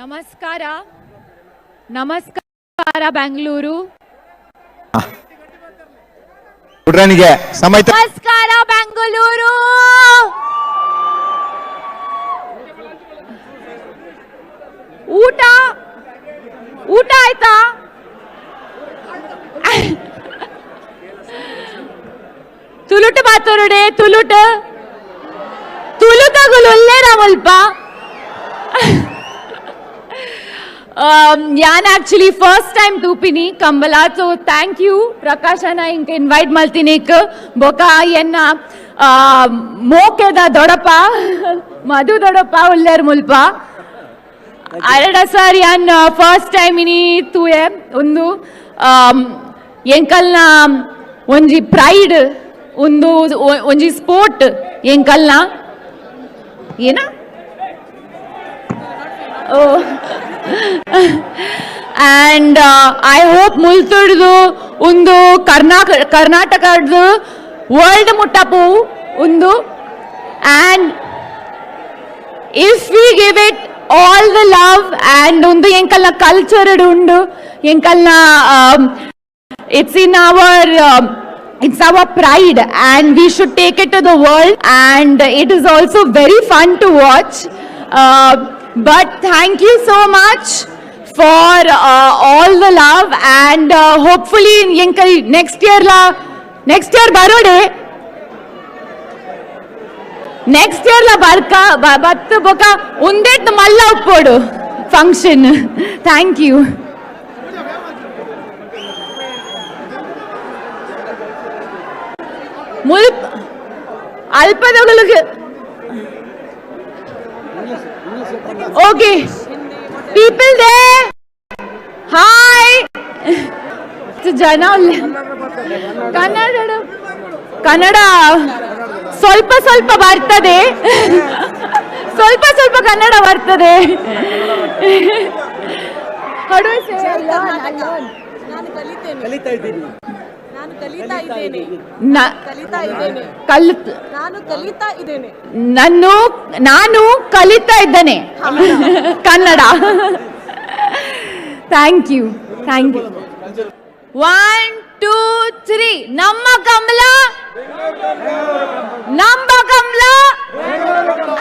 ನಮಸ್ಕಾರ ನಮಸ್ಕಾರ ಬೆಂಗಳೂರು ಹುಡ್ರನಿಗೆ ಸಮಯ ನಮಸ್ಕಾರ ಬೆಂಗಳೂರು ಊಟ ಊಟ ಆಯ್ತಾ ತುಳುಟು ಮಾತಾಡೋಡೆ ತುಳುಟು ತುಳುತಗುಲು ಒಳ್ಳೆರಾ ಮುಲ್ಪ ഞാൻ ആക്ച്വലി ഫസ്റ്റ് ടൈം തൂപ്പിനി ಕಂಬಲ ಸೊ ಥ್ಯಾಂಕ್ ಯು ಪ್ರಕಾಶನ ಇಂಕ ಇನ್ವೈಟ್ ಮಲ್ತಿನಿಕ್ ಬೊಕ ಎನ್ನ ಮೋಕೆದ ದೊಡಪ ಮಧು ದೊಡಪ ಉಲ್ಲೇರ್ ಮುಲ್ಪ ಅರಡ ಸರ್ ಯಾನ್ ಫಸ್ಟ್ ಟೈಮ್ ಇನಿ ತೂಯೆ ಒಂದು ಎಂಕಲ್ನ ಒಂಜಿ ಪ್ರೈಡ್ ಒಂದು ಒಂಜಿ ಸ್ಪೋರ್ಟ್ ಎಂಕಲ್ನ ಏನ and I hope multurdu undu karnatakadu world muttapu undu, and if we give it all the love and undu enkalna culture undu enkalna it's in our it's our pride and we should take it to the world, and it is also very fun to watch. But thank you so much for all the love, and hopefully next year barode next year la barka battu boka undet malla uppodu function. Thank you. mulp alpadagaluge okay people there, hi jana Kannada ಸ್ವಲ್ಪ ಸ್ವಲ್ಪ ಬರ್ತದೆ ಸ್ವಲ್ಪ ಸ್ವಲ್ಪ ಕನ್ನಡ ಬರ್ತದೆ. ನಾನು ಕಲಿತಾ ಇದ್ದೇನೆ Kannada. Thank you 1 2 3 ನಮ್ಮ ಕಮಲ